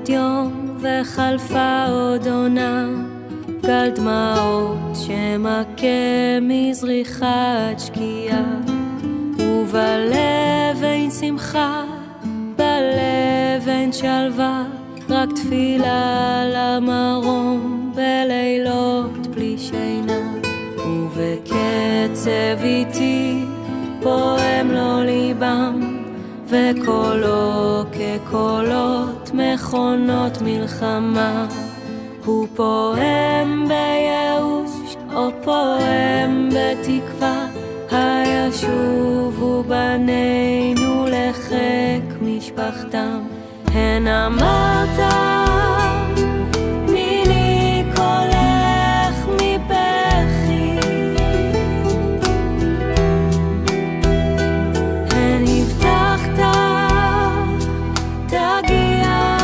עוד יום וחלפה עוד עונה, גל דמעות שמכה מזריחת שקיעה, ובלב אין שמחה, בלב אין שלווה, רק תפילה למרום בלילות בלי שינה. ובקצב איתי פועם לו ליבם, וקולו כקולות מכונות מלחמה. הוא פועם בייאוש או פועם בתקווה, הישובו בנינו לחיק משפחתם. הן אמרת מיני קולך מבכי, הן הבטחת תגיע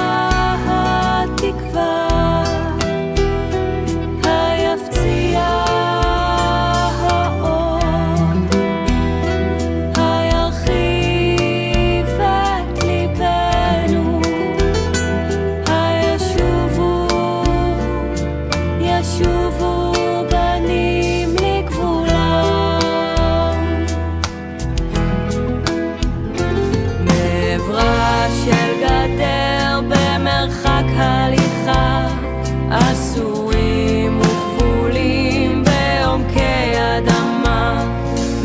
התקווה, היפציע האור, הירחיב את ליבנו, ישובו בנים לגבולם. מעברה של גדר במרחק הליכה, אסורים וכבולים בעומקי אדמה,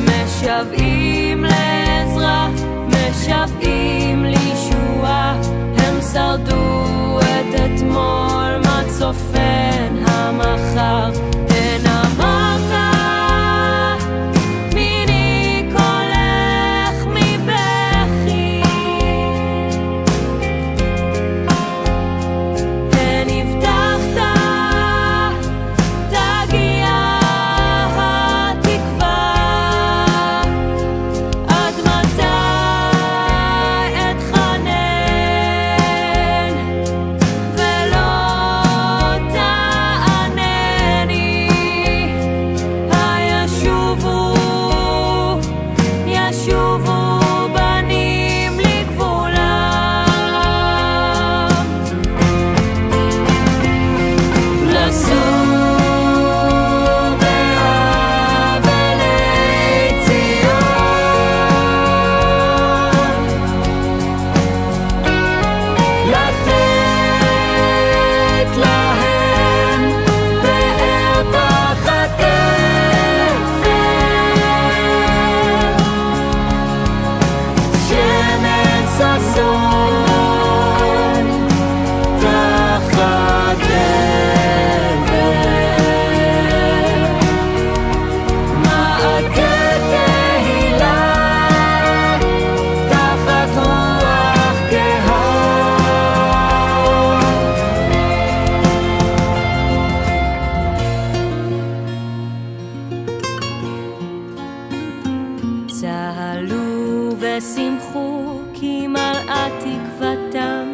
משוועים לעזרה, משוועים לישועה. הם שרדו את אתמול, מה צופן המחר. הן אמרת מיני קולך מבכי, הן הבטחת תגיע התקווה. עד מתי אתחנן ולא תענני, ישובו בנים לגבולם. לסור באבלי ציון, לתת להם באר תחת אפר, שמן ששון תחת עבר, מעטה תהילה תחת רוח כהה. צהלו ושמחו כי מלאה תקוותם,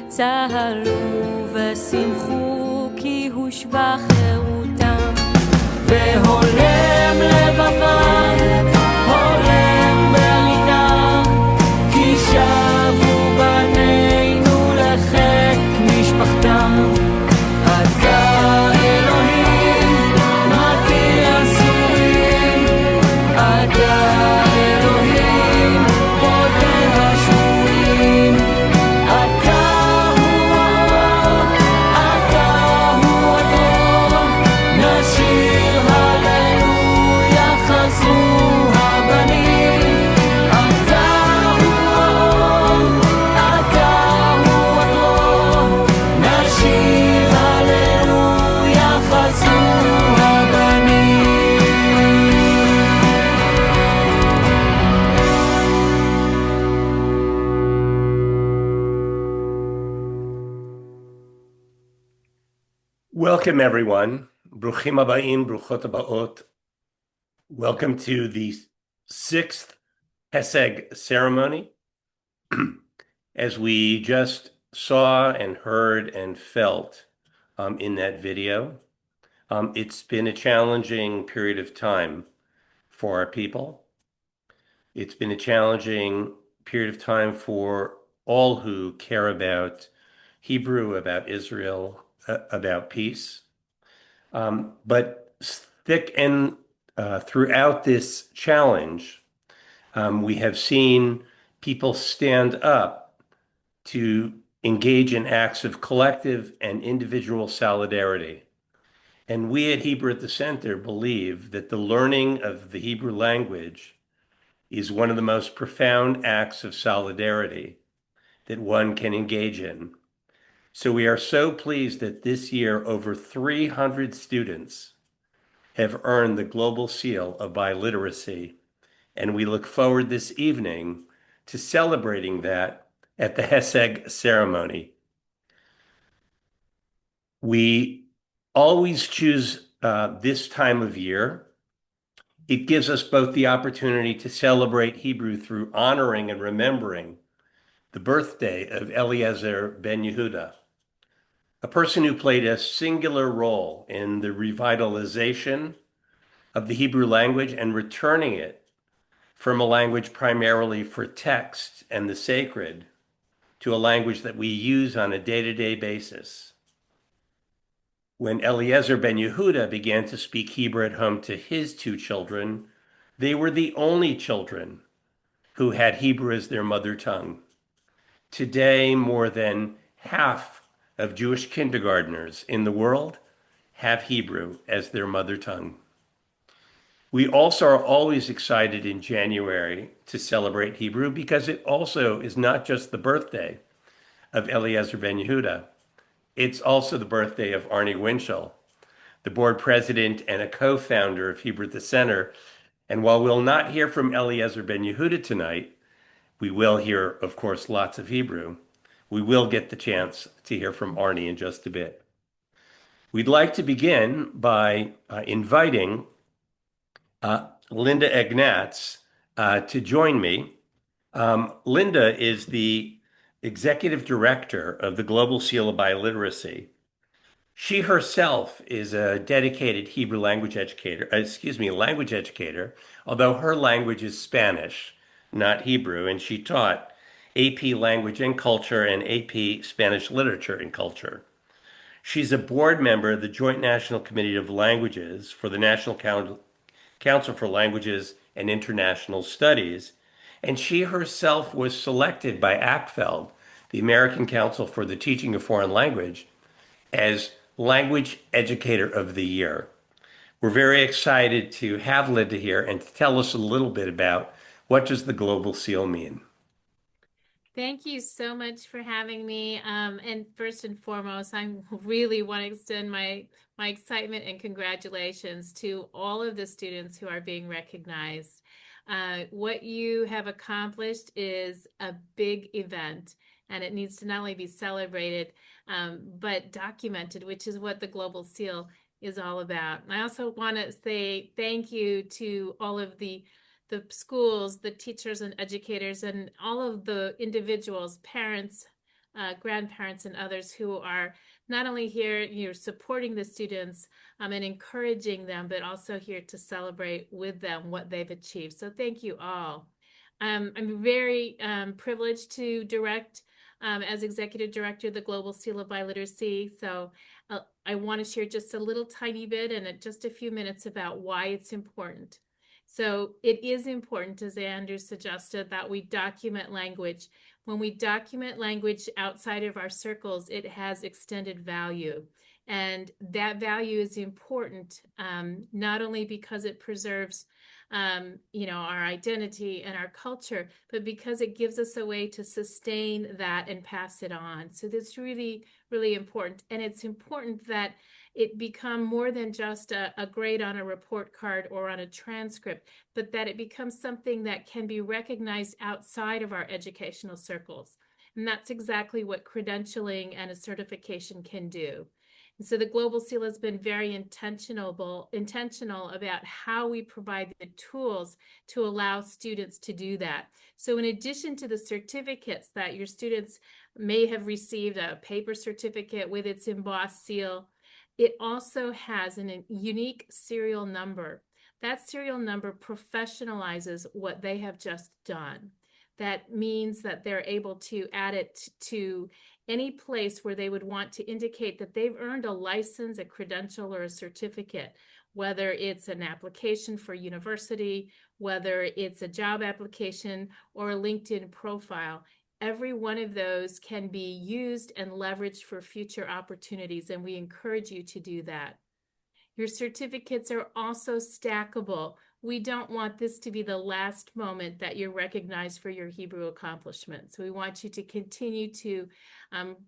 צהלו ושמחו כי הושבה חירותם. והולם לבבם, הולם ברינה, כי שבו בנינו לחיק משפחתם. אתה אלוהים מתיר אסורים, אתה אלוהים פודה השבויים. אתה הוא האור, אתה הוא הדרור, נשיר הללויה חזרו הבנים. אתה הוא האור, אתה הוא הדרור, נשיר הללויה חזרו הבנים. Welcome, everyone. Bruchim habayim, bruchot habaot. Welcome to the 6th Heseg ceremony. As we just saw and heard and felt in that video, it's been a challenging period of time for our people. It's been a challenging period of time for all who care about Hebrew about Israel, about peace. But thick and throughout this challenge, we have seen people stand up to engage in acts of collective and individual solidarity. And we at Hebrew at the Center believe that the learning of the Hebrew language is one of the most profound acts of solidarity that one can engage in. So we are so pleased that this year over 300 students have earned the Global Seal of Biliteracy, and we look forward this evening to celebrating that at the Heseg ceremony. We always choose this time of year. It gives us both the opportunity to celebrate Hebrew through honoring and remembering the birthday of Eliezer ben Yehuda, a person who played a singular role in the revitalization of the Hebrew language and returning it from a language primarily for text and the sacred to a language that we use on a day-to-day basis. When Eliezer ben Yehuda began to speak Hebrew at home to his two children, they were the only children who had Hebrew as their mother tongue. Today, more than half of Jewish kindergartners in the world have Hebrew as their mother tongue. We also are always excited in January to celebrate Hebrew because it also is not just the birthday of Eliezer ben Yehuda, it's also the birthday of Arnie Winchell, the board president and a co-founder of Hebrew at the Center. And while we'll not hear from Eliezer ben Yehuda tonight, we will hear, of course, lots of Hebrew. We will get the chance to hear from Arnie in just a bit. We'd like to begin by inviting Linda Ignatz to join me. Linda is the executive director of the Global Seal of Biliteracy. She herself is a dedicated Hebrew language educator, although her language is Spanish, not Hebrew, and she taught AP Language and Culture and AP Spanish Literature and Culture. She's a board member of the Joint National Committee of Languages for the National Council for Languages and International Studies, and she herself was selected by ACFELD, the American Council for the Teaching of Foreign Language, as Language Educator of the Year. We're very excited to have Linda here and to tell us a little bit about what does the Global Seal mean. Thank you so much for having me. And first and foremost, I really want to extend my excitement and congratulations to all of the students who are being recognized. What you have accomplished is a big event, and it needs to not only be celebrated, but documented, which is what the Global Seal is all about. I also want to say thank you to all of the schools, the teachers and educators, and all of the individuals, parents, grandparents, and others who are not only here, supporting the students and encouraging them, but also here to celebrate with them what they've achieved. So thank you all. I'm very privileged to direct as executive director the Global Seal of Biliteracy. So I want to share just a little tiny bit and just a few minutes about why it's important. So it is important, as Andrew suggested, that we document language. When we document language outside of our circles, it has extended value. And that value is important, not only because it preserves our identity and our culture, but because it gives us a way to sustain that and pass it on. So that's really, really important. And it's important that it become more than just a grade on a report card or on a transcript, but that it becomes something that can be recognized outside of our educational circles. And that's exactly what credentialing and a certification can do. And so the Global Seal has been very intentional about how we provide the tools to allow students to do that. So in addition to the certificates that your students may have received, a paper certificate with its embossed seal, it also has a unique serial number. That serial number professionalizes what they have just done. That means that they're able to add it to any place where they would want to indicate that they've earned a license, a credential, or a certificate, whether it's an application for university, whether it's a job application or a LinkedIn profile. Every one of those can be used and leveraged for future opportunities, and we encourage you to do that. Your certificates are also stackable. We don't want this to be the last moment that you're recognized for your Hebrew accomplishments. We want you to continue to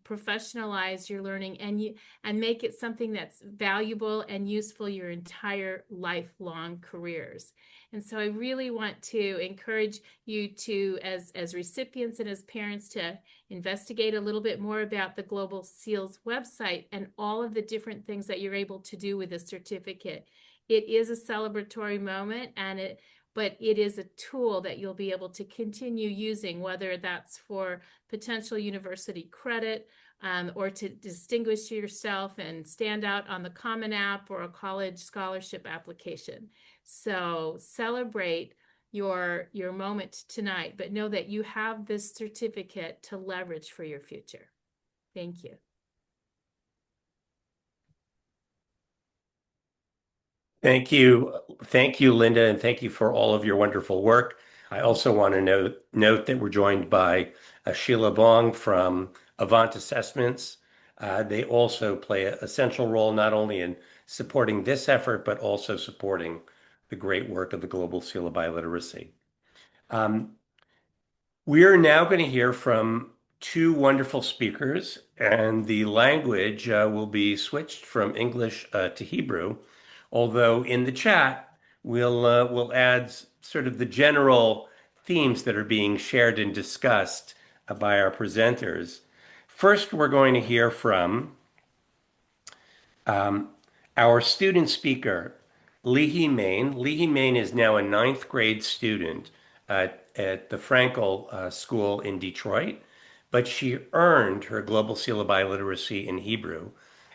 professionalize your learning and make it something that's valuable and useful your entire lifelong careers. And so I really want to encourage you to, as recipients and as parents, to investigate a little bit more about the Global Seals website and all of the different things that you're able to do with a certificate. It is a celebratory moment, but it is a tool that you'll be able to continue using, whether that's for potential university credit or to distinguish yourself and stand out on the Common App or a college scholarship application. So celebrate your moment tonight, but know that you have this certificate to leverage for your future. Thank you. Thank you. Thank you, Linda, and thank you for all of your wonderful work. I also want to note that we're joined by Sheila Bong from Avant Assessments. They also play a central role not only in supporting this effort, but also supporting the great work of the Global Seal of Biliteracy. We are now going to hear from two wonderful speakers, and the language will be switched from English to Hebrew, although in the chat we'll add sort of the general themes that are being shared and discussed by our presenters. First, we're going to hear from our student speaker, Lihi Main. Lihi Main is now a 9th grade student at the Frankel School in Detroit, but she earned her Global Seal of Biliteracy in Hebrew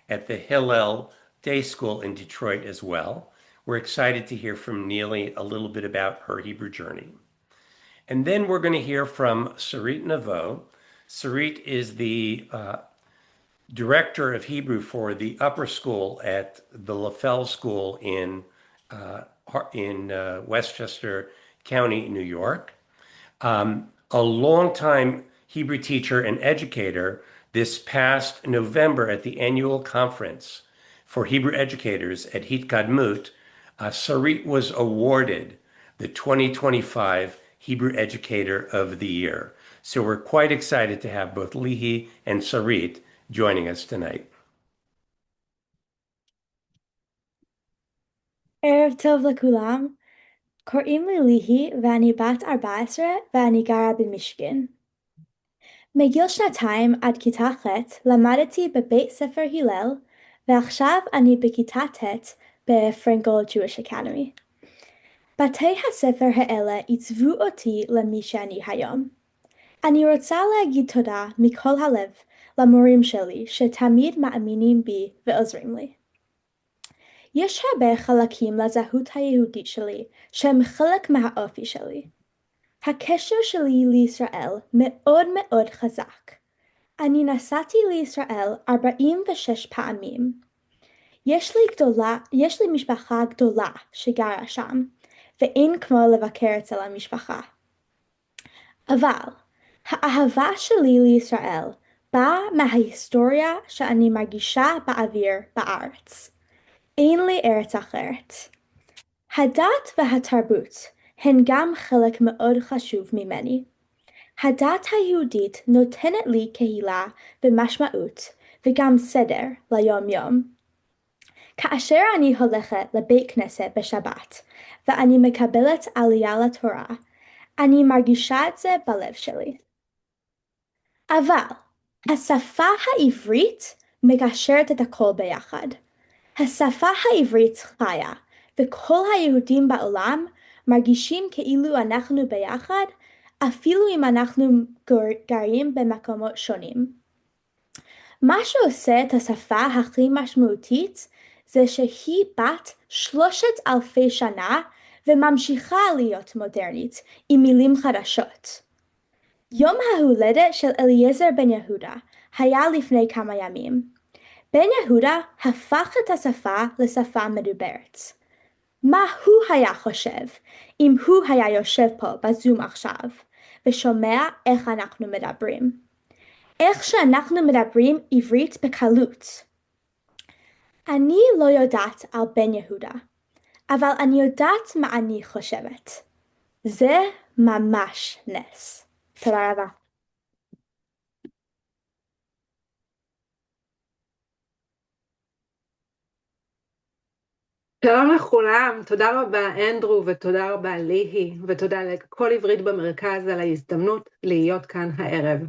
at the Hillel Day School in Detroit as well. We're excited to hear from Neely a little bit about her Hebrew journey. And then we're going to hear from Sarit Navo. Sarit is the director of Hebrew for the upper school at the LaFell School in Westchester County, New York. A longtime Hebrew teacher and educator. This past November at the annual conference for Hebrew educators at Hitkadmut, Sarit was awarded the 2025 Hebrew Educator of the Year. So we're quite excited to have both Lihi and Sarit joining us tonight. ערב טוב לכולם, קוראים לי ליהי ואני בת 14 ואני גרה במישיגן. מגיל 2 עד כיתה ח' למדתי בבית ספר הלל ועכשיו אני בכיתה ט' בפרנקל Jewish Academy. בתי הספר האלה עיצבו אותי למי שאני היום. אני רוצה להגיד תודה מכל הלב למורים שלי שתמיד מאמינים בי ועוזרים לי. יש הרבה חלקים לזהות היהודית שלי שהם חלק מהאופי שלי. הקשר שלי לישראל מאוד מאוד חזק. אני נסעתי לישראל 46 פעמים. יש לי משפחה גדולה שגרה שם, ואין כמו לבקר אצל המשפחה. אבל האהבה שלי לישראל באה מההיסטוריה שאני מרגישה באוויר בארץ. אין לי ארץ אחרת. הדת והתרבות הן גם חלק מאוד חשוב ממני. הדת היהודית נותנת לי קהילה ומשמעות וגם סדר ליום יום. כאשר אני הולכת לבית כנסת בשבת ואני מקבלת עלייה לתורה, אני מרגישה את זה בלב שלי. אבל השפה העברית מקשרת את הכל ביחד. השפה העברית חיה, וכל היהודים בעולם מרגישים כאילו אנחנו ביחד, אפילו אם אנחנו גרים במקומות שונים. מה שעושה את השפה הכי משמעותית זה שהיא בת 3,000 שנה וממשיכה להיות מודרנית עם מילים חדשות. יום ההולדת של אליעזר בן יהודה היה לפני כמה ימים. בן יהודה הפך את השפה לשפה מדוברת. מה הוא היה חושב אם הוא היה יושב פה בזום עכשיו ושומע איך אנחנו מדברים? איך שאנחנו מדברים עברית בקלות. אני לא יודעת על בן יהודה, אבל אני יודעת מה אני חושבת. זה ממש נס. תודה רבה. שלום לכולם, תודה רבה אנדרו ותודה רבה ליהי ותודה לכל עברית במרכז על ההזדמנות להיות כאן הערב.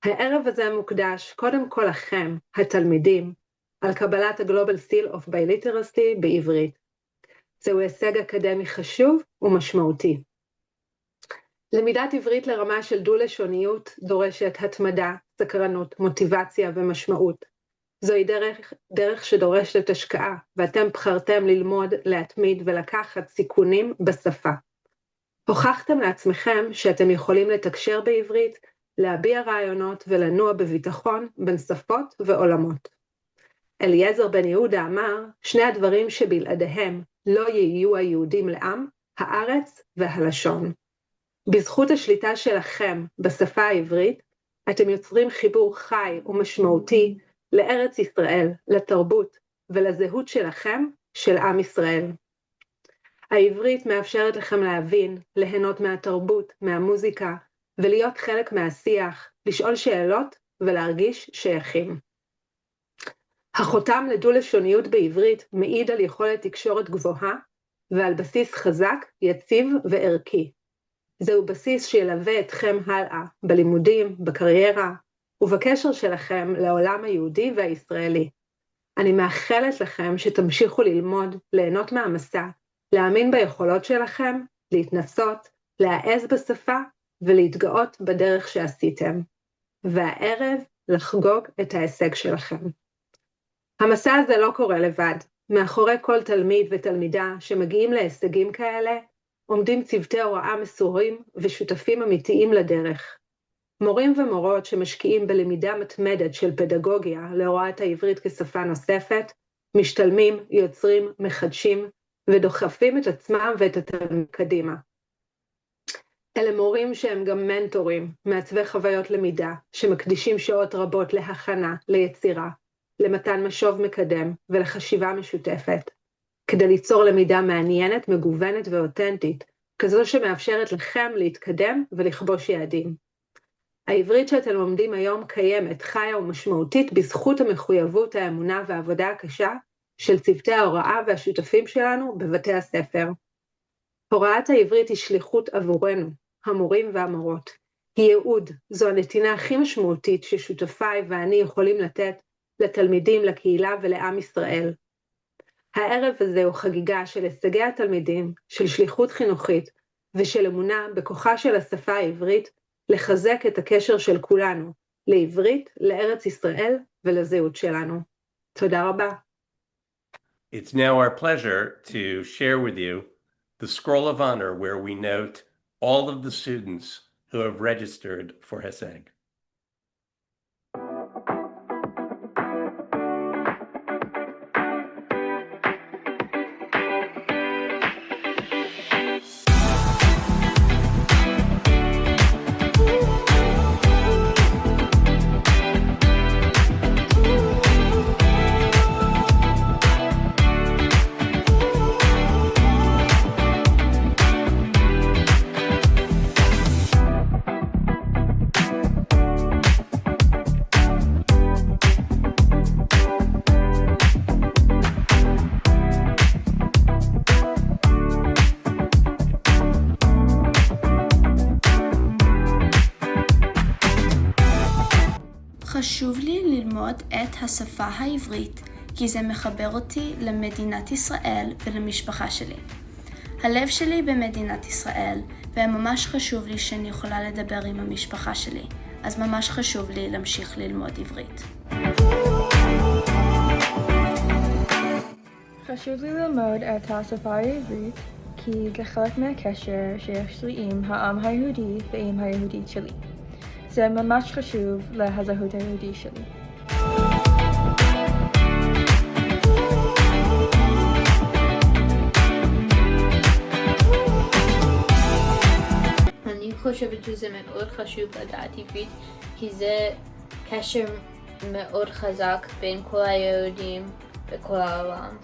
הערב הזה מוקדש קודם כל לכם, התלמידים, על קבלת ה-Global Seal of Biliteracy בעברית. זהו הישג אקדמי חשוב ומשמעותי. למידת עברית לרמה של דו-לשוניות דורשת התמדה, סקרנות, מוטיבציה ומשמעות. זוהי דרך שדורשת השקעה, ואתם בחרתם ללמוד, להתמיד ולקחת סיכונים בשפה. הוכחתם לעצמכם שאתם יכולים לתקשר בעברית, להביע רעיונות ולנוע בביטחון בין שפות ועולמות. אליעזר בן יהודה אמר, שני הדברים שבלעדיהם לא יהיו היהודים לעם, הארץ והלשון. בזכות השליטה שלכם בשפה העברית, אתם יוצרים חיבור חי ומשמעותי לארץ ישראל, לתרבות ולזהות שלכם, של עם ישראל. העברית מאפשרת לכם להבין, ליהנות מהתרבות, מהמוזיקה, ולהיות חלק מהשיח, לשאול שאלות ולהרגיש שייכים. החותם לדו-לשוניות בעברית מעיד על יכולת תקשורת גבוהה, ועל בסיס חזק, יציב וערכי. זהו בסיס שילווה אתכם הלאה, בלימודים, בקריירה, ובקשר שלכם לעולם היהודי והישראלי. אני מאחלת לכם שתמשיכו ללמוד, ליהנות מהמסע, להאמין ביכולות שלכם, להתנסות, להעז בשפה ולהתגאות בדרך שעשיתם. והערב לחגוג את ההישג שלכם. המסע הזה לא קורה לבד. מאחורי כל תלמיד ותלמידה שמגיעים להישגים כאלה, עומדים צוותי הוראה מסורים ושותפים אמיתיים לדרך. מורים ומורות שמשקיעים בלמידה מתמדת של פדגוגיה להוראת העברית כשפה נוספת, משתלמים, יוצרים, מחדשים ודוחפים את עצמם ואת התלמיד קדימה. אלה מורים שהם גם מנטורים, מעצבי חוויות למידה, שמקדישים שעות רבות להכנה, ליצירה, למתן משוב מקדם ולחשיבה משותפת, כדי ליצור למידה מעניינת, מגוונת ואותנטית, כזו שמאפשרת לכם להתקדם ולכבוש יעדים. העברית שאתם לומדים היום קיימת, חיה ומשמעותית בזכות המחויבות, האמונה והעבודה הקשה של צוותי ההוראה והשותפים שלנו בבתי הספר. הוראת העברית היא שליחות עבורנו, המורים והמורות. היא ייעוד, זו הנתינה הכי משמעותית ששותפיי ואני יכולים לתת לתלמידים, לקהילה ולעם ישראל. הערב הזה הוא חגיגה של הישגי התלמידים, של שליחות חינוכית ושל אמונה בכוחה של השפה העברית לחזק את הקשר של כולנו, לעברית, לארץ ישראל ולזהות שלנו. תודה רבה. It's now our pleasure to share with you the Scroll of Honor, where we note all of the students who have registered for Heseg. חשוב לי ללמוד את השפה העברית, כי זה מחבר אותי למדינת ישראל ולמשפחה שלי. הלב שלי במדינת ישראל, וממש חשוב לי שאני יכולה לדבר עם המשפחה שלי, אז ממש חשוב לי להמשיך ללמוד עברית. חשוב לי ללמוד את השפה העברית, כי זה חלק מהקשר שיש לי עם העם היהודי ועם היהודית שלי. זה ממש חשוב לזהות היהודית שלי. אני חושבת שזה מאוד חשוב לדעת עברית, כי זה קשר מאוד חזק בין כל היהודים בכל העולם.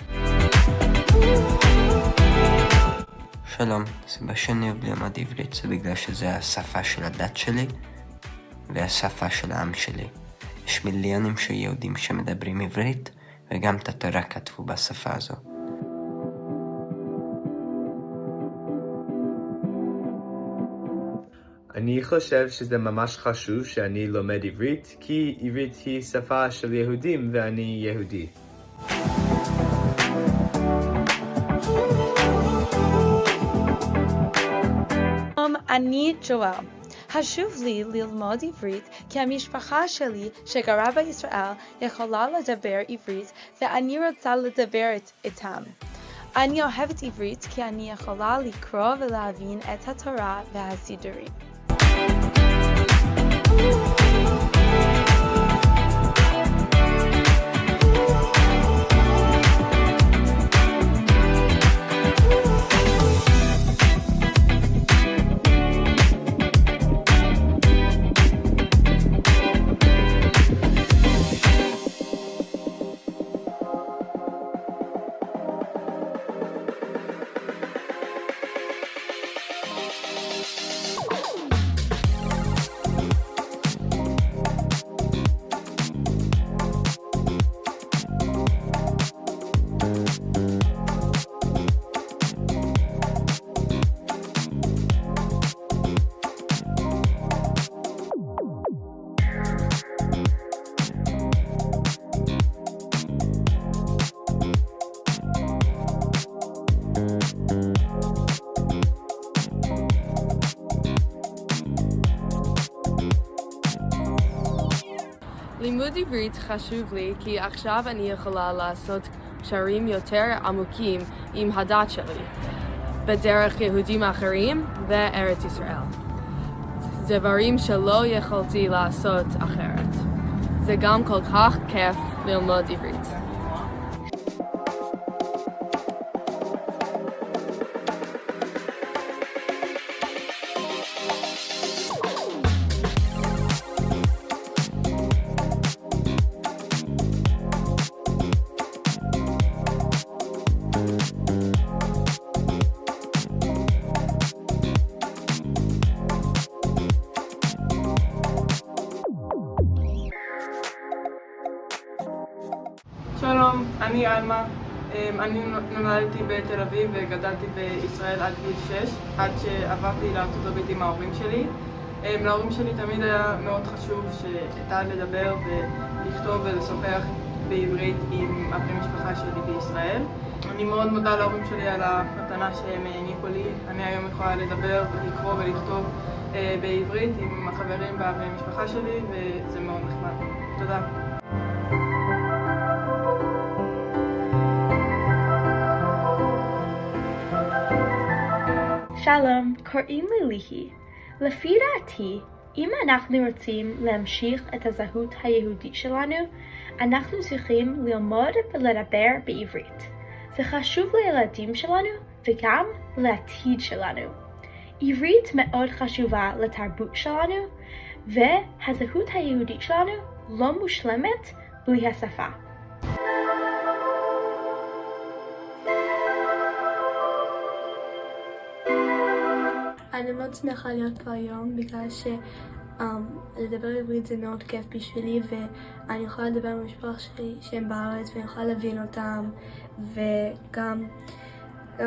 שלום, הסיבה שאני אוהב ללמוד עברית זה בגלל שזה השפה של הדת שלי והשפה של העם שלי. יש מיליונים של יהודים שמדברים עברית וגם את התורה כתבו בשפה הזו. אני חושב שזה ממש חשוב שאני לומד עברית, כי עברית היא שפה של יהודים ואני יהודי. אני ג'ואל. חשוב לי ללמוד עברית כי המשפחה שלי שגרה בישראל יכולה לדבר עברית ואני רוצה לדבר איתם. אני אוהבת עברית כי אני יכולה לקרוא ולהבין את התורה והסידורים. לימוד עברית חשוב לי כי עכשיו אני יכולה לעשות קשרים יותר עמוקים עם הדת שלי, בדרך יהודים אחרים וארץ ישראל. דברים שלא יכולתי לעשות אחרת. זה גם כל כך כיף ללמוד עברית. שלום, אני אלמה. אני נולדתי בתל אביב וגדלתי בישראל עד גיל 6, עד שעברתי לארצות הברית עם ההורים שלי. להורים שלי תמיד היה מאוד חשוב שאדע לדבר ולכתוב ולשוחח בעברית עם בני המשפחה שלי בישראל. אני מאוד מודה להורים שלי על המתנה שהם העניקו לי. אני היום יכולה לדבר ולקרוא ולכתוב בעברית עם החברים ובני המשפחה שלי, וזה מאוד נחמד. תודה. שלום, קוראים לי ליהי. לפי דעתי, אם אנחנו רוצים להמשיך את הזהות היהודית שלנו, אנחנו צריכים ללמוד ולדבר בעברית. זה חשוב לילדים שלנו וגם לעתיד שלנו. עברית מאוד חשובה לתרבות שלנו, והזהות היהודית שלנו לא מושלמת בלי השפה. אני מאוד שמחה להיות פה היום בגלל לדבר עברית זה מאוד כיף בשבילי, ואני יכולה לדבר עם המשפחה שלי שהם בארץ ואני יכולה להבין אותם, וגם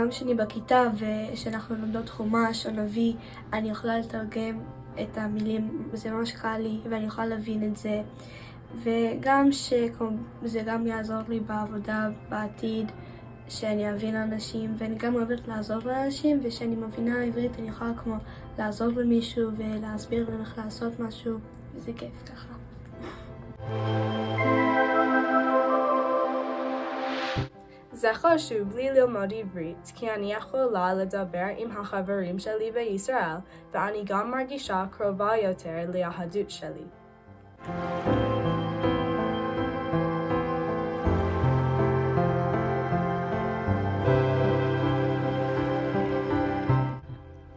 כשאני בכיתה ושאנחנו לומדות חומש או נביא אני יכולה לתרגם את המילים, וזה ממש קל לי ואני יכולה להבין את זה, וגם שזה גם יעזור לי בעבודה בעתיד, שאני אבין אנשים, ואני גם אוהבת לעזור לאנשים, ושאני מבינה עברית אני יכולה כמו לעזור למישהו ולהסביר להם איך לעשות משהו, וזה כיף ככה. זה חשוב לי ללמוד עברית, כי אני יכולה לדבר עם החברים שלי בישראל, ואני גם מרגישה קרובה יותר ליהדות שלי.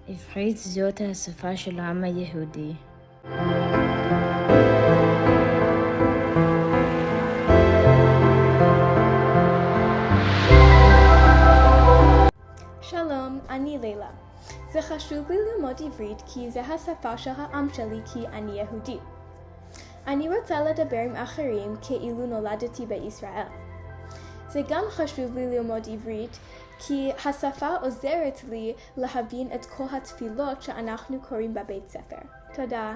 עברית זאת השפה של העם היהודי. שלום, אני לילה. זה חשוב לי ללמוד עברית כי זה השפה של העם שלי כי אני יהודי. אני רוצה לדבר עם אחרים כאילו נולדתי בישראל. זה גם חשוב לי ללמוד עברית כי השפה עוזרת לי להבין את כל התפילות שאנחנו קוראים בבית ספר. תודה.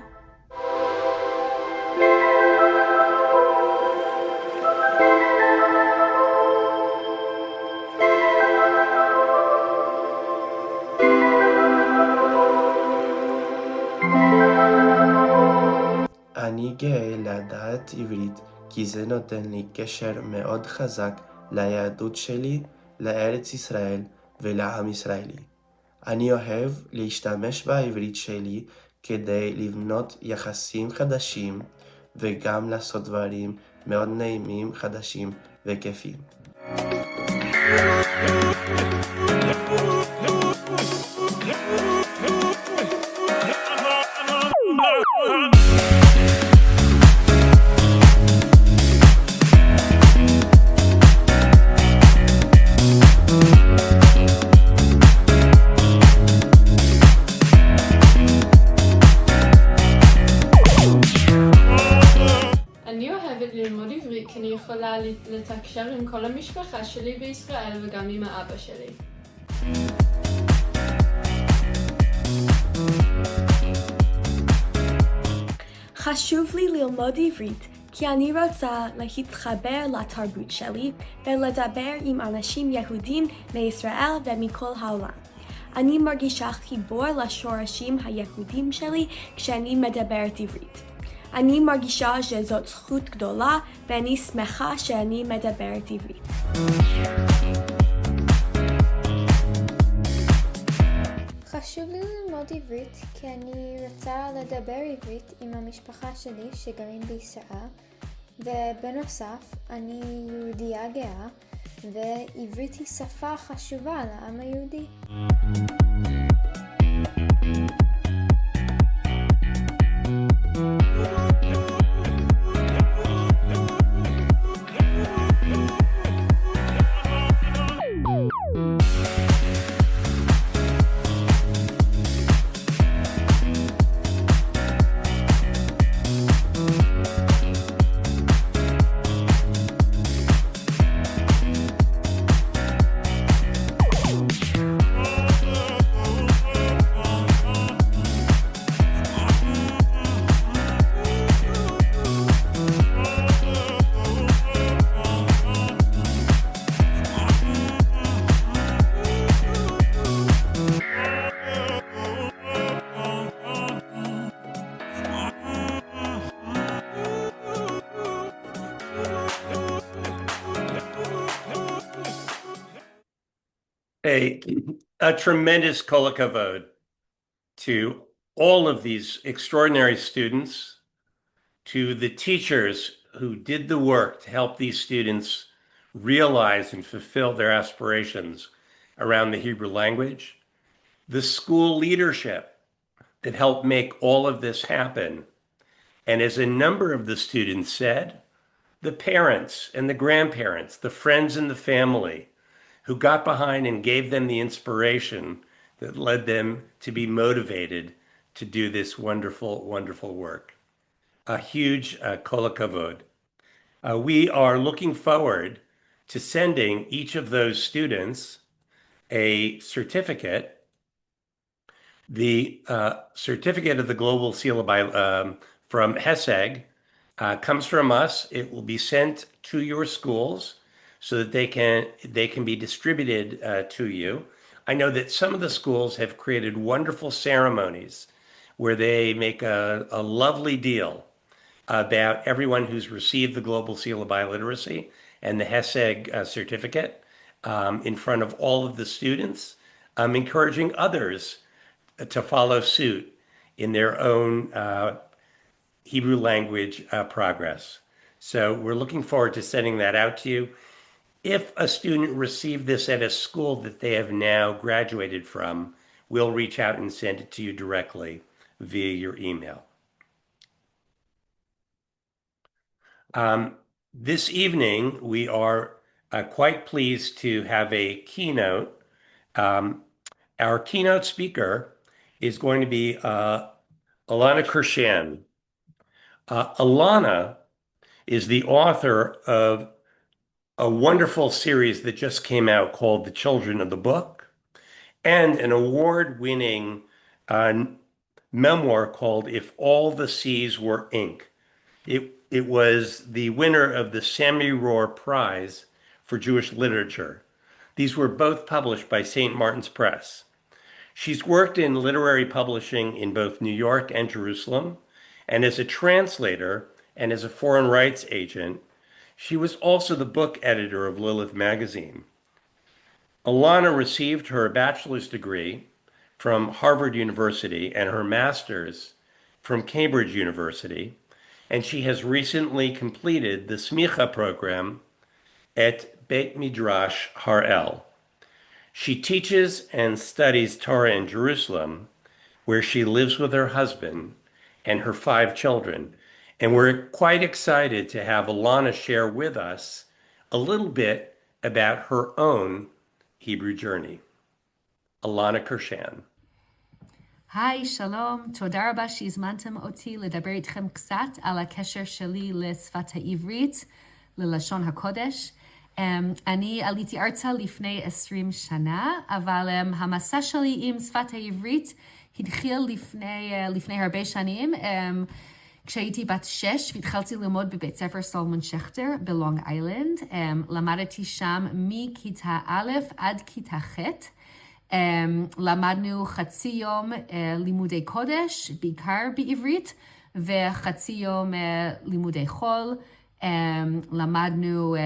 אני גאה לדעת עברית כי זה נותן לי קשר מאוד חזק ליהדות שלי, לארץ ישראל ולעם ישראלי. אני אוהב להשתמש בעברית שלי כדי לבנות יחסים חדשים וגם לעשות דברים מאוד נעימים, חדשים וכיפים. אני אוהבת ללמוד עברית כי אני יכולה לתקשר עם כל המשפחה שלי בישראל וגם עם האבא שלי. חשוב לי ללמוד עברית כי אני רוצה להתחבר לתרבות שלי ולדבר עם אנשים יהודים מישראל ומכל העולם. אני מרגישה חיבור לשורשים היהודים שלי כשאני מדברת עברית. אני מרגישה שזאת זכות גדולה ואני שמחה שאני מדברת עברית. חשוב לי ללמוד עברית כי אני רוצה לדבר עברית עם המשפחה שלי שגרים בישראל, ובנוסף אני יהודייה גאה ועברית היא שפה חשובה לעם היהודי. A tremendous kol hakavod to all of these extraordinary students, to the teachers who did the work to help these students realize and fulfill their aspirations around the Hebrew language, the school leadership that helped make all of this happen, and as a number of the students said, the parents and the grandparents, the friends and the family who got behind and gave them the inspiration that led them to be motivated to do this wonderful, wonderful work. A huge kol hakavod. We are looking forward to sending each of those students a certificate. The certificate of the Global Seal from Heseg comes from us. It will be sent to your schools so that they can be distributed to you. I know that some of the schools have created wonderful ceremonies where they make a lovely deal about everyone who's received the Global Seal of Biliteracy and the Heseg certificate. in front of all of the students, encouraging others to follow suit in their own Hebrew language progress. So we're looking forward to sending that out to you. If a student received this at a school that they have now graduated from, we'll reach out and send it to you directly via your email. This evening, we are quite pleased to have a keynote. Our keynote speaker is going to be Alana Kershan. Alana is the author of a wonderful series that just came out called The Children of the Book, and an award-winning memoir called If All the Seas Were Ink. It was the winner of the Sammy Rohr Prize for Jewish Literature. These were both published by St. Martin's Press. She's worked in literary publishing in both New York and Jerusalem, and as a translator and as a foreign rights agent. She was also the book editor of Lilith magazine. Alana received her bachelor's degree from Harvard University and her master's from Cambridge University, and she has recently completed the Smicha program at Beit Midrash Har El. She teaches and studies Torah in Jerusalem, where she lives with her husband and her 5 children. And we're quite excited to have Alana share with us a little bit about her own Hebrew journey. Alana Kershan. היי, שלום, תודה רבה שהזמנתם אותי לדבר איתכם קצת על הקשר שלי לשפת העברית, ללשון הקודש. אני עליתי ארצה לפני 20 שנה, אבל המסע שלי עם שפת העברית התחיל לפני הרבה שנים, כשהייתי בת 6 והתחלתי ללמוד בבית ספר סולומון שכטר בלונג איילנד. למדתי שם מכיתה א' עד כיתה ח'. למדנו חצי יום לימודי קודש, בעיקר בעברית, וחצי יום לימודי חול. למדנו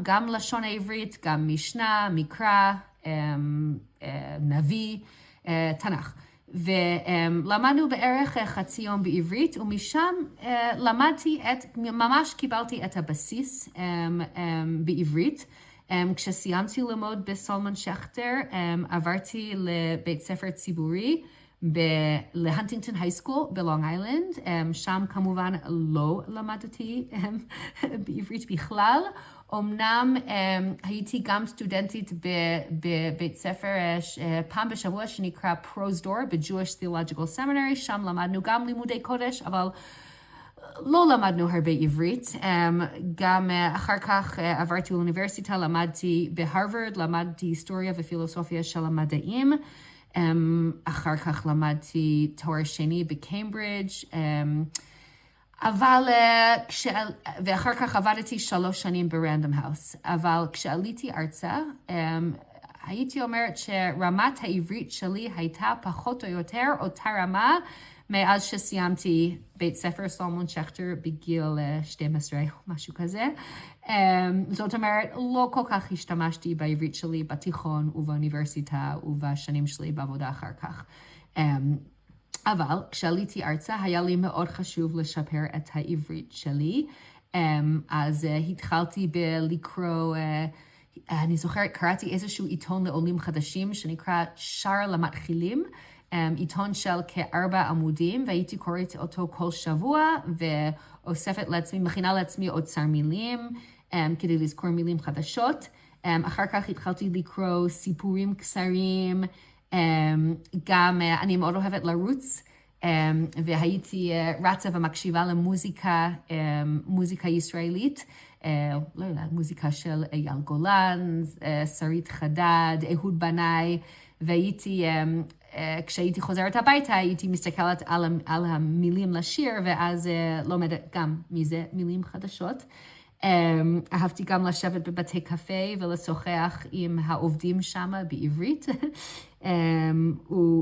גם לשון העברית, גם משנה, מקרא, נביא, תנ"ך. ולמדנו בערך חצי יום בעברית, ומשם ממש קיבלתי את הבסיס בעברית. כשסיימתי ללמוד בסולומון שכטר, עברתי לבית ספר ציבורי, להנטינגטון הייסקול בלונג איילנד. שם כמובן לא למדתי בעברית בכלל. אמנם הייתי גם סטודנטית בבית ספר פעם בשבוע שנקרא פרוזדור ב-Jewish Theological Seminary, שם למדנו גם לימודי קודש, אבל לא למדנו הרבה עברית. גם אחר כך עברתי לאוניברסיטה, למדתי בהרווארד, למדתי היסטוריה ופילוסופיה של המדעים. אחר כך למדתי תואר שני בקיימברידג', ואחר כך עבדתי 3 שנים ברנדום האוס. אבל כשעליתי ארצה, הייתי אומרת שרמת העברית שלי הייתה פחות או יותר אותה רמה, מאז שסיימתי בית ספר סולומון שכטר בגיל 12 או משהו כזה. זאת אומרת, לא כל כך השתמשתי בעברית שלי בתיכון ובאוניברסיטה ובשנים שלי בעבודה אחר כך. אבל כשעליתי ארצה היה לי מאוד חשוב לשפר את העברית שלי. אז התחלתי בלקרוא, אני זוכרת, קראתי איזשהו עיתון לעולים חדשים שנקרא שער למתחילים. עיתון של כ4 עמודים, והייתי קוראת אותו כל שבוע, ואוספת לעצמי, מכינה לעצמי אוצר מילים, כדי לזכור מילים חדשות. אחר כך התחלתי לקרוא סיפורים קצרים, גם אני מאוד אוהבת לרוץ, והייתי רצה ומקשיבה למוזיקה, מוזיקה ישראלית, לא יודעת, מוזיקה של אייל גולן, שרית חדד, אהוד בנאי, והייתי, כשהייתי חוזרת הביתה, הייתי מסתכלת על המילים לשיר, ואז לומדת גם מזה מילים חדשות. אהבתי גם לשבת בבתי קפה ולשוחח עם העובדים שם בעברית,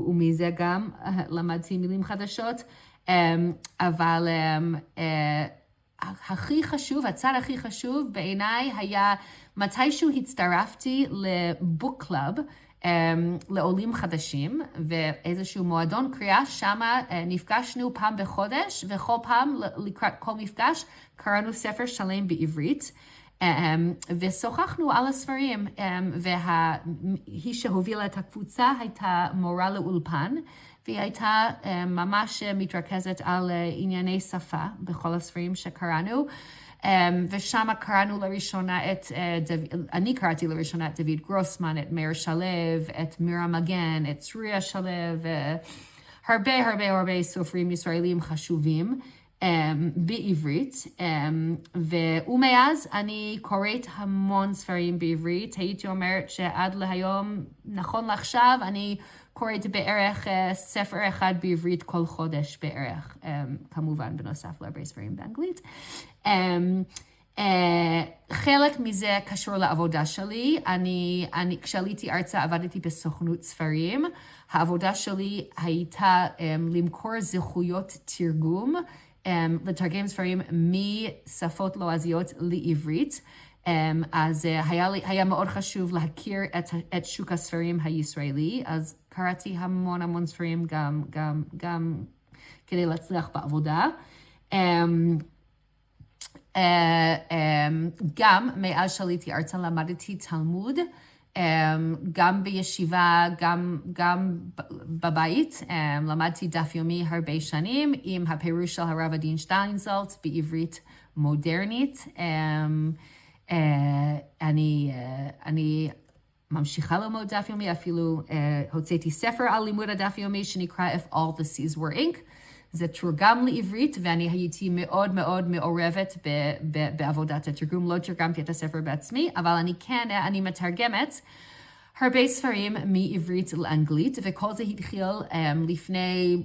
ומזה גם למדתי מילים חדשות. אבל הכי חשוב, הצד הכי חשוב בעיניי היה מתישהו הצטרפתי לבוק קלאב, לעולים חדשים, ואיזשהו מועדון קריאה, שמה נפגשנו פעם בחודש, וכל פעם לקראת כל מפגש קראנו ספר שלם בעברית, ושוחחנו על הספרים, והיא שהובילה את הקבוצה הייתה מורה לאולפן, והיא הייתה ממש מתרכזת על ענייני שפה בכל הספרים שקראנו, ושם קראנו לראשונה אני קראתי לראשונה את דוד גרוסמן, את מאיר שלו, את מירה מגן, את צוריה שלו, הרבה סופרים ישראלים חשובים בעברית, ומאז אני קוראת המון ספרים בעברית. הייתי אומרת שעד להיום, נכון לעכשיו, אני קוראת בערך ספר אחד בעברית כל חודש בערך, כמובן בנוסף להרבה ספרים באנגלית. חלק מזה קשור לעבודה שלי. כשעליתי ארצה עבדתי בסוכנות ספרים. העבודה שלי הייתה למכור זכויות תרגום, לתרגם ספרים משפות לועזיות לעברית. אז היה מאוד חשוב להכיר את שוק הספרים הישראלי, אז קראתי המון ספרים גם כדי להצליח בעבודה. גם מאז שעליתי ארצה למדתי תלמוד, גם בישיבה, גם בבית. למדתי דף יומי הרבה שנים עם הפירוש של הרב הדין שטיינזלץ בעברית מודרנית. אני ממשיכה ללמוד דף יומי, אפילו הוצאתי ספר על לימוד הדף יומי שנקרא If All the Seas Were Ink. זה תורגם לעברית, ואני הייתי מאוד מעורבת בעבודת התרגום. לא תרגמתי את הספר בעצמי, אבל אני מתרגמת הרבה ספרים מעברית לאנגלית, וכל זה התחיל לפני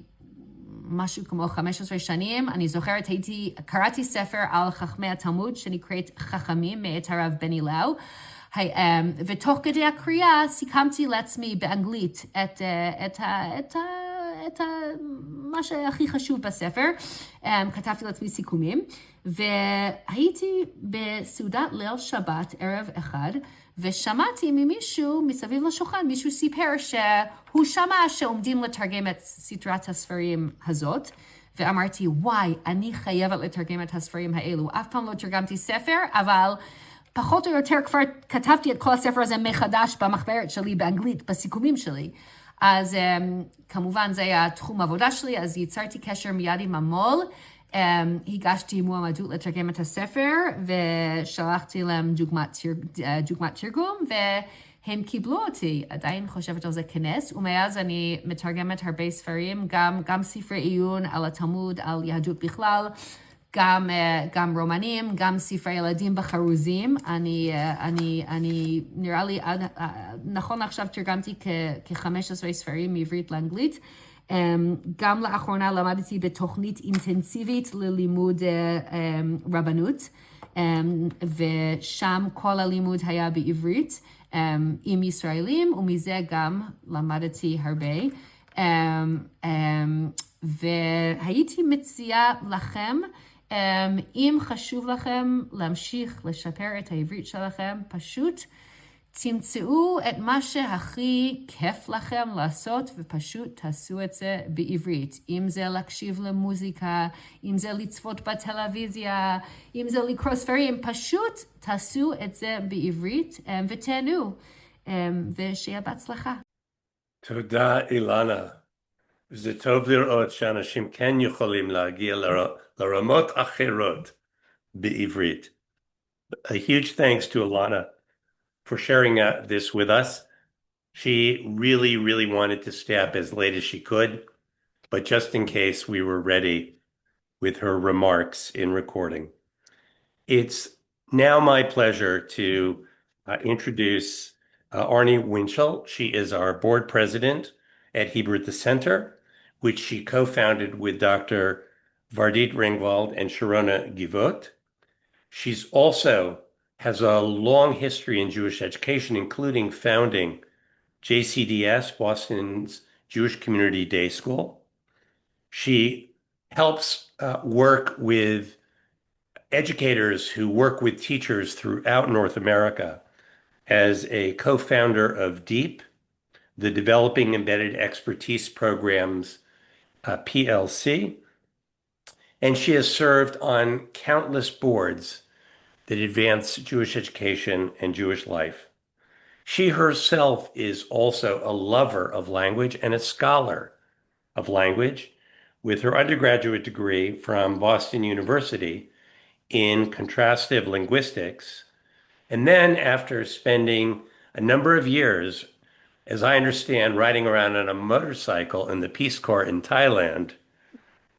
משהו כמו 15 שנים. אני זוכרת, קראתי ספר על חכמי התלמוד שנקראת חכמים מאת הרב בני לאו, ותוך כדי הקריאה סיכמתי לעצמי באנגלית את מה שהכי חשוב בספר. כתבתי לעצמי סיכומים, והייתי בסעודת ליל שבת ערב אחד, ושמעתי ממישהו מסביב לשולחן, מישהו סיפר שהוא שמע שעומדים לתרגם את סדרת הספרים הזאת, ואמרתי, וואי, אני חייבת לתרגם את הספרים האלו. אף פעם לא תרגמתי ספר, אבל פחות או יותר כבר כתבתי את כל הספר הזה מחדש במחברת שלי באנגלית, בסיכומים שלי. אז כמובן זה היה תחום עבודה שלי, אז יצרתי קשר מיד עם המו"ל, הגשתי מועמדות לתרגם את הספר, ושלחתי להם דוגמת תרגום, והם קיבלו אותי. עדיין חושבת על זה כנס, ומאז אני מתרגמת הרבה ספרים, גם ספרי עיון על התלמוד, על יהדות בכלל, גם רומנים, גם ספרי ילדים בחרוזים. אני נראה לי, נכון עכשיו תרגמתי כ-15 ספרים מעברית לאנגלית. גם לאחרונה למדתי בתוכנית אינטנסיבית ללימוד רבנות, ושם כל הלימוד היה בעברית עם ישראלים, ומזה גם למדתי הרבה. והייתי מציעה לכם, אם חשוב לכם להמשיך לשפר את העברית שלכם, פשוט תמצאו את מה שהכי כיף לכם לעשות, ופשוט תעשו את זה בעברית. אם זה להקשיב למוזיקה, אם זה לצפות בטלוויזיה, אם זה לקרוא ספרים, פשוט תעשו את זה בעברית ותהנו, ושיהיה בהצלחה. תודה אילנה. זה טוב לראות שאנשים כן יכולים להגיע לרמות אחרות בעברית. A huge thanks to Ilana for sharing this with us. She really wanted to stay up as late as she could, but just in case we were ready with her remarks in recording. It's now my pleasure to introduce Arnie Winchell. She is our board president at Hebrew at the Center, which she co-founded with Dr. Vardit Ringwald and Sharona Givot. She's also has a long history in Jewish education, including founding JCDS, Boston's Jewish Community Day School. She helps work with educators who work with teachers throughout North America as a co-founder of DEEP, the Developing Embedded Expertise Programs, PLC, and she has served on countless boards that advance Jewish education and Jewish life. She herself is also a lover of language and a scholar of language, with her undergraduate degree from Boston University in contrastive linguistics. And then, after spending a number of years, as I understand, riding around on a motorcycle in the Peace Corps in Thailand,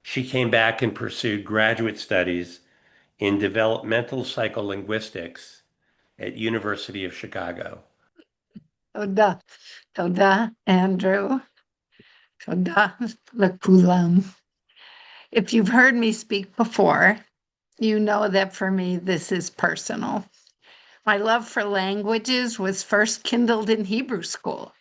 she came back and pursued graduate studies in developmental psycholinguistics at University of Chicago. תודה. תודה, Andrew. תודה לכולם. If you've heard me speak before, you know that for me this is personal. My love for languages was first kindled in Hebrew school.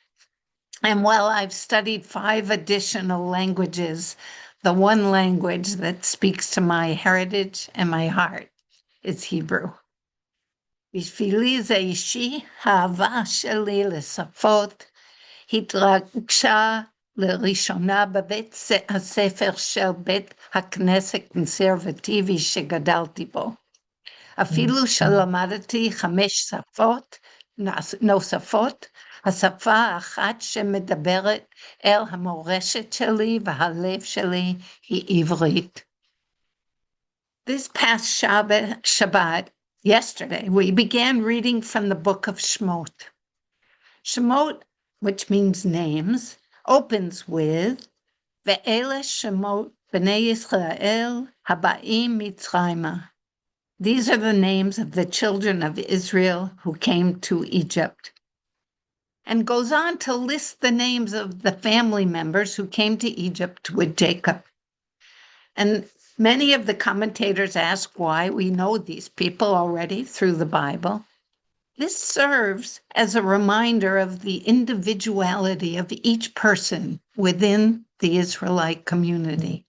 And while I've studied 5 additional languages, the one language that speaks to my heritage and my heart is Hebrew. בשבילי זה אישי, האהבה שלי לשפות התרגשה לראשונה בבית הספר של בית הכנסת קונסרבטיבי שגדלתי בו. אפילו שלמדתי 5 שפות נוספות, השפה האחת שמדברת אל המורשת שלי והלב שלי היא עברית. This past Shabbat, yesterday, we began reading from the book of Shemot. Shemot, which means names, opens with Ve'ele Shemot B'nei Yisrael Haba'im Mitzrayma. These are the names of the children of Israel who came to Egypt. And goes on to list the names of the family members who came to Egypt with Jacob. And many of the commentators ask why we know these people already through the Bible. This serves as a reminder of the individuality of each person within the Israelite community.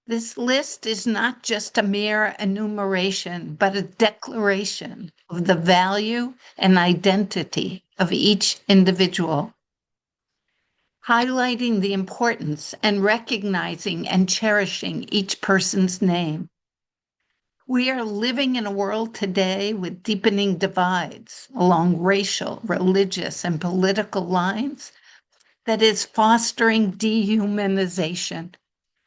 This list is not just a mere enumeration, but a declaration of the value and identity of each individual, highlighting the importance and recognizing and cherishing each person's name. We are living in a world today with deepening divides along racial, religious, and political lines that is fostering dehumanization,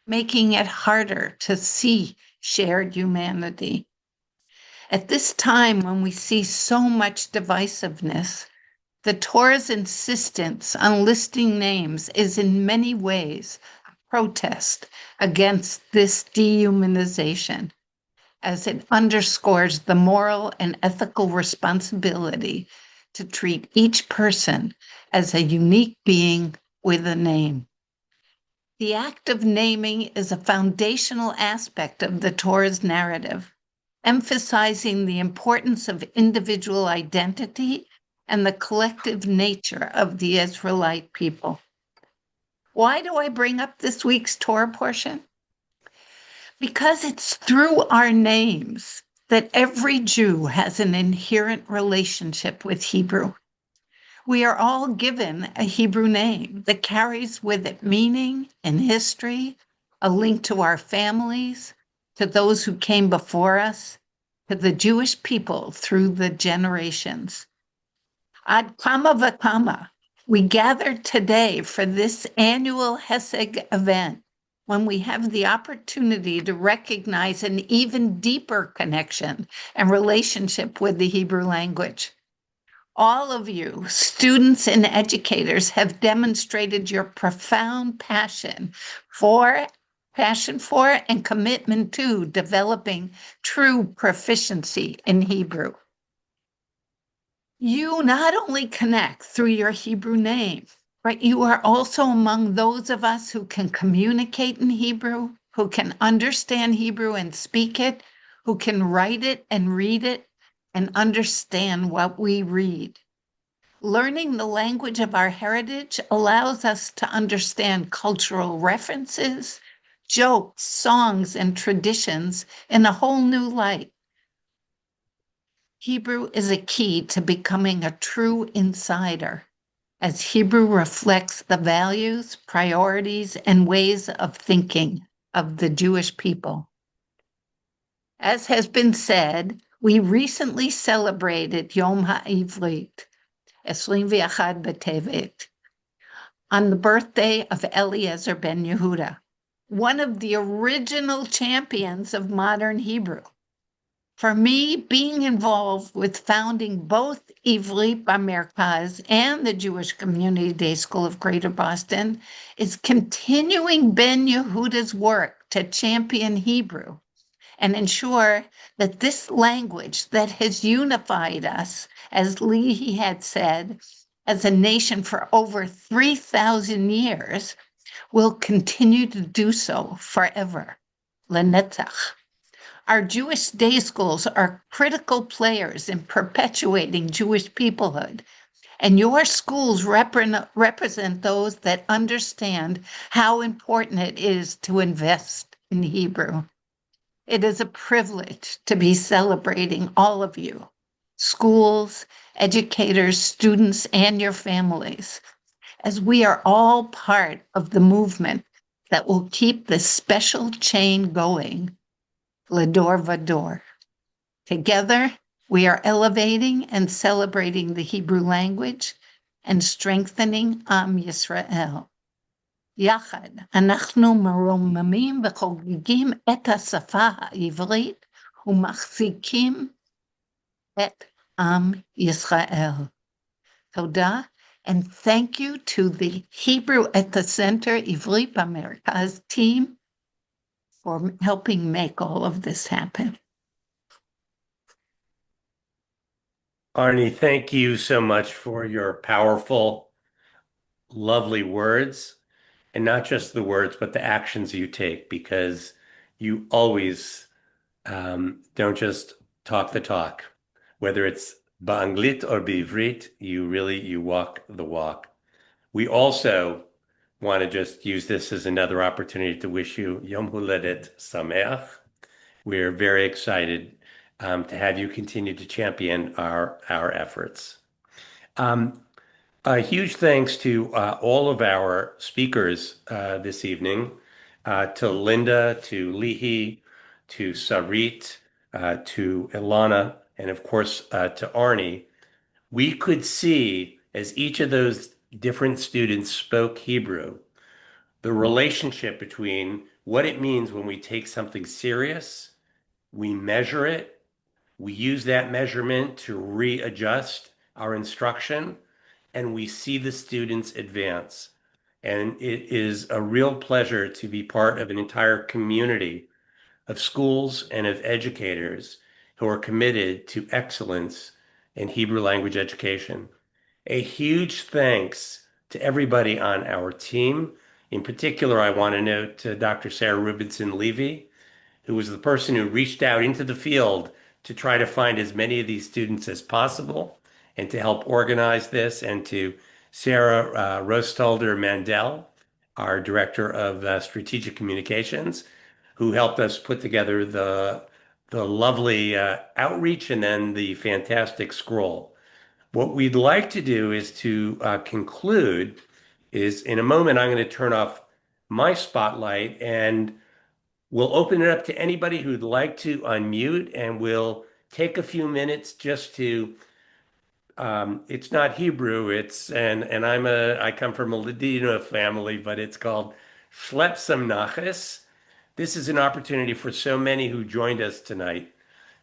making it harder to see shared humanity. At this time when we see so much divisiveness, the Torah's insistence on listing names is in many ways a protest against this dehumanization, as it underscores the moral and ethical responsibility to treat each person as a unique being with a name. The act of naming is a foundational aspect of the Torah's narrative, emphasizing the importance of individual identity and the collective nature of the Israelite people. Why do I bring up this week's Torah portion? Because it's through our names that every Jew has an inherent relationship with Hebrew. We are all given a Hebrew name that carries with it meaning and history, a link to our families, to those who came before us, to the Jewish people through the generations. Ad kama v'kama, we gather today for this annual Heseg event, when we have the opportunity to recognize an even deeper connection and relationship with the Hebrew language. All of you, students and educators, have demonstrated your profound passion for and commitment to developing true proficiency in Hebrew. You not only connect through your Hebrew name, but you are also among those of us who can communicate in Hebrew, who can understand Hebrew and speak it, who can write it and read it, and understand what we read. Learning the language of our heritage allows us to understand cultural references, jokes, songs, and traditions in a whole new light. Hebrew is a key to becoming a true insider, as Hebrew reflects the values, priorities, and ways of thinking of the Jewish people. As has been said, we recently celebrated Yom HaIvrit, 21 B'Tevet, on the birthday of Eliezer ben Yehuda, one of the original champions of modern Hebrew. For me, being involved with founding both Ivrit B'Merkaz and the Jewish Community Day School of Greater Boston is continuing Ben Yehuda's work to champion Hebrew and ensure that this language that has unified us, as Leahy had said, as a nation for over 3,000 years, will continue to do so forever. Lenetzach. Our Jewish day schools are critical players in perpetuating Jewish peoplehood, and your schools represent those that understand how important it is to invest in Hebrew. It is a privilege to be celebrating all of you, schools, educators, students, and your families, as we are all part of the movement that will keep this special chain going. Lador Vador. Together, we are elevating and celebrating the Hebrew language and strengthening Am Yisrael. יחד, אנחנו מרוממים וחוגגים את השפה העברית ומחזיקים את עם ישראל. תודה, and thank you to the Hebrew at the Center Ivrit B'Merkaz team for helping make all of this happen. Arnie, thank you so much for your powerful, lovely words, and not just the words, but the actions you take, because you always don't just talk the talk. Whether it's ba'anglit or b'ivrit, you walk the walk. We also want to just use this as another opportunity to wish you Yom Huledet Sameach. We're very excited to have you continue to champion our efforts. A huge thanks to all of our speakers this evening, to Linda, to Lihi, to Sarit, to Ilana, and of course to Arnie. We could see, as each of those different students spoke Hebrew, the relationship between what it means when we take something serious, we measure it, we use that measurement to readjust our instruction, and we see the students advance. And it is a real pleasure to be part of an entire community of schools and of educators who are committed to excellence in Hebrew language education. A huge thanks to everybody on our team. In particular, I want to note to Dr. Sarah Rubinson-Levy, who was the person who reached out into the field to try to find as many of these students as possible and to help organize this, and to Sarah Rostalder Mandel, our Director of Strategic Communications, who helped us put together the lovely outreach and then the fantastic scroll. What we'd like to do is to conclude is, in a moment, I'm going to turn off my spotlight and we'll open it up to anybody who'd like to unmute, and we'll take a few minutes just to, it's not Hebrew, and I come from a Ladino family, but it's called Shlep Samnaches. This is an opportunity for so many who joined us tonight,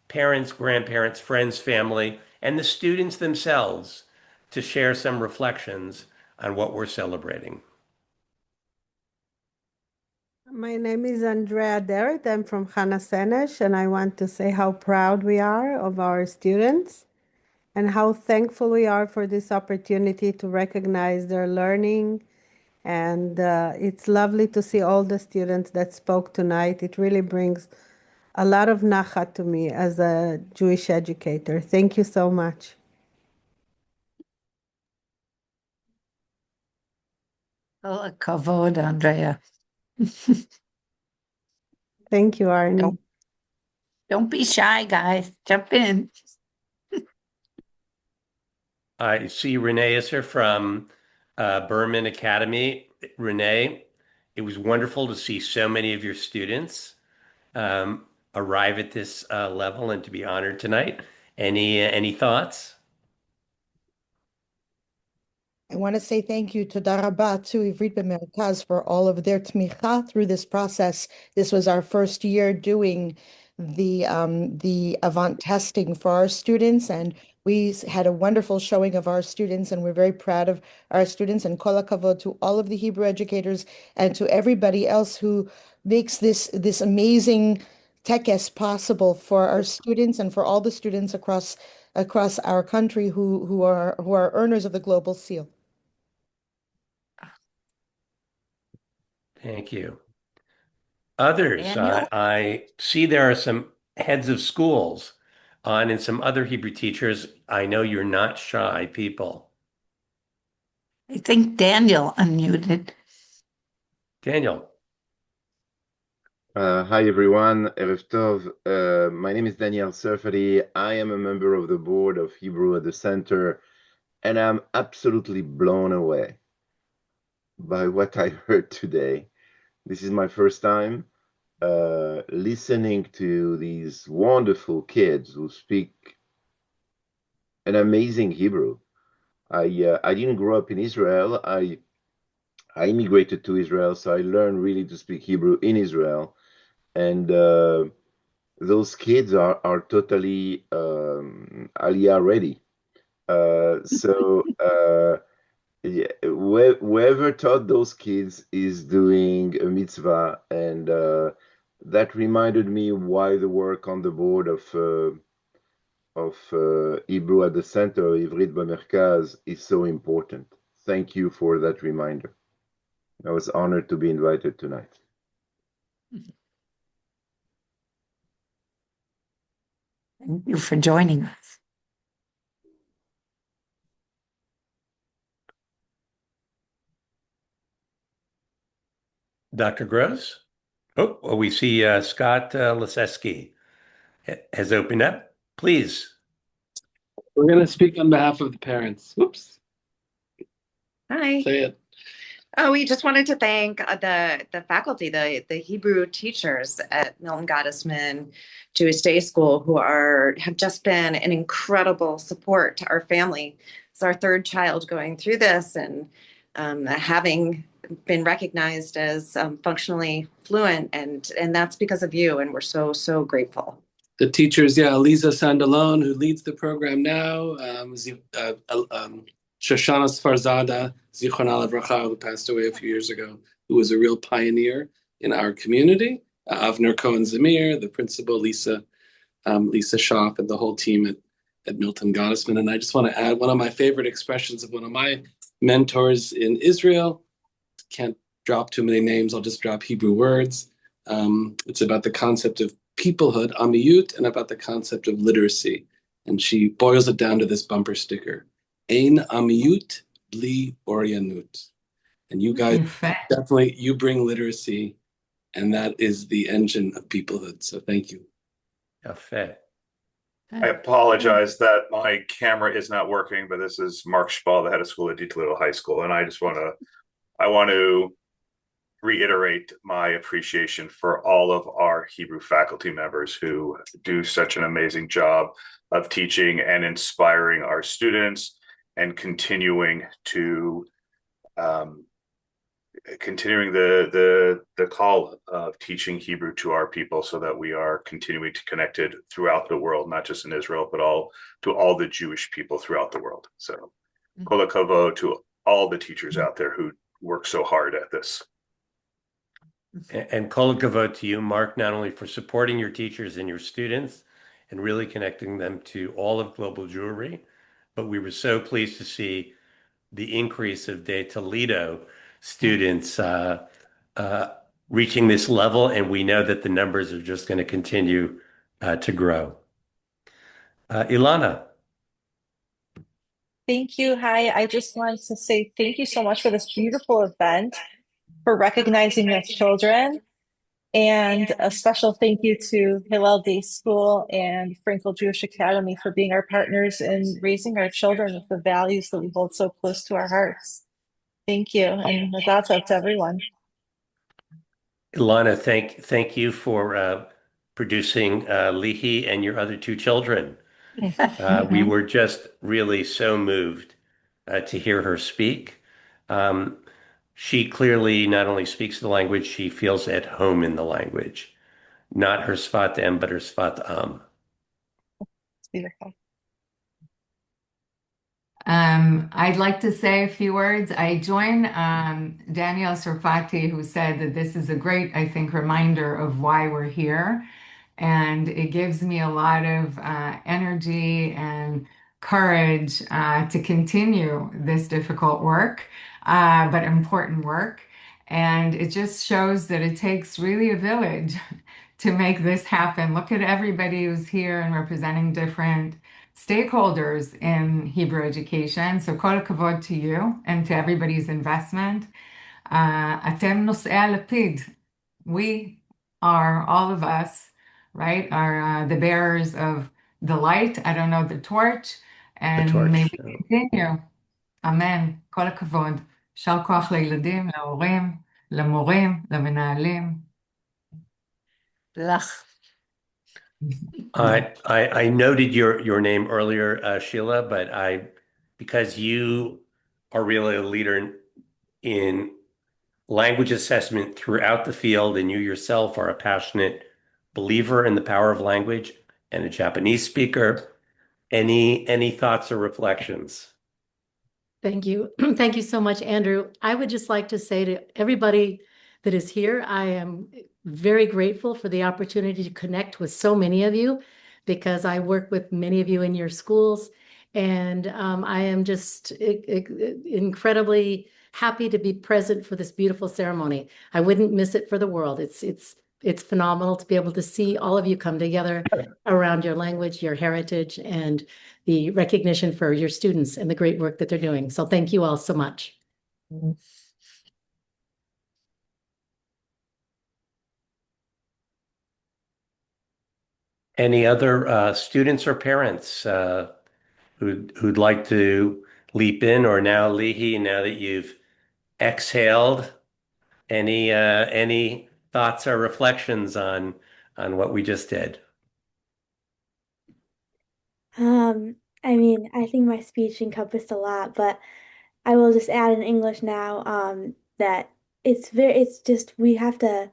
parents, grandparents, friends, family, and the students themselves, to share some reflections on what we're celebrating. My name is Andrea Derritt. I'm from Chana Senesh, and I want to say how proud we are of our students and how thankful we are for this opportunity to recognize their learning. And it's lovely to see all the students that spoke tonight. It really brings a lot of nachat to me as a Jewish educator. Thank you so much. Kol hakavod, Andrea. Thank you, Arnie. Don't be shy, guys. Jump in. I see Renee is here from Berman Academy. Renee, it was wonderful to see so many of your students arrive at this level and to be honored tonight. Any thoughts? I want to say thank you to Daraba to Ivrit B'Merkaz for all of their tmicha through this process. This was our first year doing the avant testing for our students, and we had a wonderful showing of our students, and we're very proud of our students. And kol hakavod to all of the Hebrew educators and to everybody else who makes this amazing tekes possible for our students and for all the students across our country who are earners of the Global Seal. Thank you. Others, Daniel? I see there are some heads of schools on and some other Hebrew teachers. I know you're not shy people. I think Daniel unmuted. Daniel. Hi everyone, Erev Tov. My name is Daniel Serfati. I am a member of the board of Hebrew at the Center, and I'm absolutely blown away by what I heard today. This is my first time listening to these wonderful kids who speak an amazing Hebrew. I didn't grow up in Israel. I immigrated to Israel, so I learned really to speak Hebrew in Israel. And those kids are totally Aliyah ready. Yeah, whoever taught those kids is doing a mitzvah, and that reminded me why the work on the board of Hebrew at the Center, Ivrit B'Merkaz, is so important. Thank you for that reminder. I was honored to be invited tonight. Thank you for joining us. Dr. Gross? Oh, well, we see Scott Leseski has opened up. Please. We're going to speak on behalf of the parents. Whoops. Hi. Say it. We just wanted to thank the faculty, the Hebrew teachers at Milton Gottesman Jewish Day School, who have just been an incredible support to our family. It's our third child going through this, and having been recognized as functionally fluent, and that's because of you, and we're so grateful. The teachers, Lisa Sandalone, who leads the program now, Shoshana Sfarzada, Zichrona Levracha, who passed away a few years ago, who was a real pioneer in our community, Avner Cohen Zamir, the principal, Lisa Schaff, and the whole team at Milton Gottesman. And I just want to add one of my favorite expressions of one of my mentors in Israel. Can't drop too many names, I'll just drop Hebrew words. It's about the concept of peoplehood, amiyut, and about the concept of literacy. And she boils it down to this bumper sticker. Ein amiyut bli oryanut. And you guys definitely, you bring literacy, and that is the engine of peoplehood. So thank you. Fair. I apologize that my camera is not working, but this is Mark Spall, the head of school at Toledo High School. And I want to reiterate my appreciation for all of our Hebrew faculty members who do such an amazing job of teaching and inspiring our students and continuing the call of teaching Hebrew to our people, so that we are continuing to connected throughout the world, not just in Israel, but to all the Jewish people throughout the world. So kol hakavod to all the teachers out there who work so hard at this. And kol hakavod to you, Mark, not only for supporting your teachers and your students and really connecting them to all of global Jewry, but we were so pleased to see the increase of De Toledo students reaching this level, and we know that the numbers are just going to continue to grow. Ilana. Thank you. Hi, I just wanted to say thank you so much for this beautiful event, for recognizing your children. And a special thank you to Hillel Day School and Frankel Jewish Academy for being our partners in raising our children with the values that we hold so close to our hearts. Thank you. And that's up to everyone. Ilana, thank you for producing Lihi and your other two children. We were just really so moved to hear her speak. She clearly not only speaks the language, she feels at home in the language. Not her Sfat Em, but her Sfat Am. It's beautiful. I'd like to say a few words. I join Danielle Sarfati, who said that this is a great, I think, reminder of why we're here. And it gives me a lot of energy and courage to continue this difficult work, but important work. And it just shows that it takes really a village to make this happen. Look at everybody who's here and representing different stakeholders in Hebrew education. So kol hakavod to you and to everybody's investment. Atem nosei alapid. We are, all of us, right, are the bearers of the light. I don't know, the torch. And may we continue. Amen. Kol hakavod. Shal koach לילדים, להורים, למורים, למנהלים. I noted your name earlier, Sheila, but because you are really a leader in language assessment throughout the field, and you yourself are a passionate believer in the power of language and a Japanese speaker, any thoughts or reflections? Thank you. Thank you so much, Andrew. I would just like to say to everybody that is here, I am very grateful for the opportunity to connect with so many of you because I work with many of you in your schools. And I am just incredibly happy to be present for this beautiful ceremony. I wouldn't miss it for the world. It's phenomenal to be able to see all of you come together around your language, your heritage, and the recognition for your students and the great work that they're doing. So thank you all so much. Any other students or parents who'd like to leap in, or now Lihi, now that you've exhaled, any thoughts or reflections on what we just did? I mean, I think my speech encompassed a lot, but I will just add in English now, that it's just we have to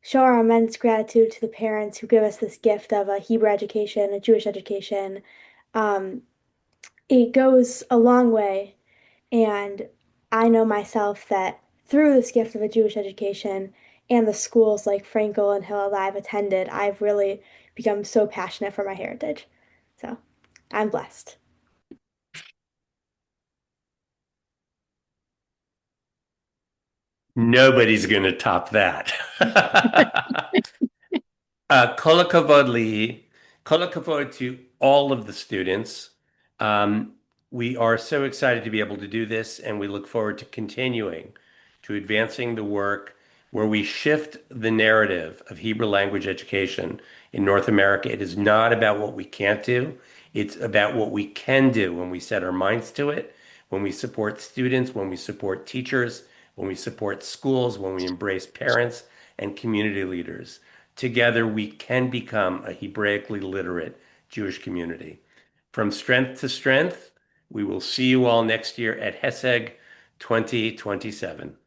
show our immense gratitude to the parents who give us this gift of a Hebrew education, a Jewish education. Um, it goes a long way, and I know myself that through this gift of a Jewish education and the schools like Frankel and Hillel that I've attended, I've really become so passionate for my heritage. So I'm blessed. Nobody's going to top that. Kol hakavod Lihi, kol hakavod to all of the students. We are so excited to be able to do this, and we look forward to continuing to advancing the work where we shift the narrative of Hebrew language education in North America. It is not about what we can't do. It's about what we can do when we set our minds to it, when we support students, when we support teachers, when we support schools, when we embrace parents and community leaders. Together, we can become a Hebraically literate Jewish community. From strength to strength, we will see you all next year at Heseg 2027.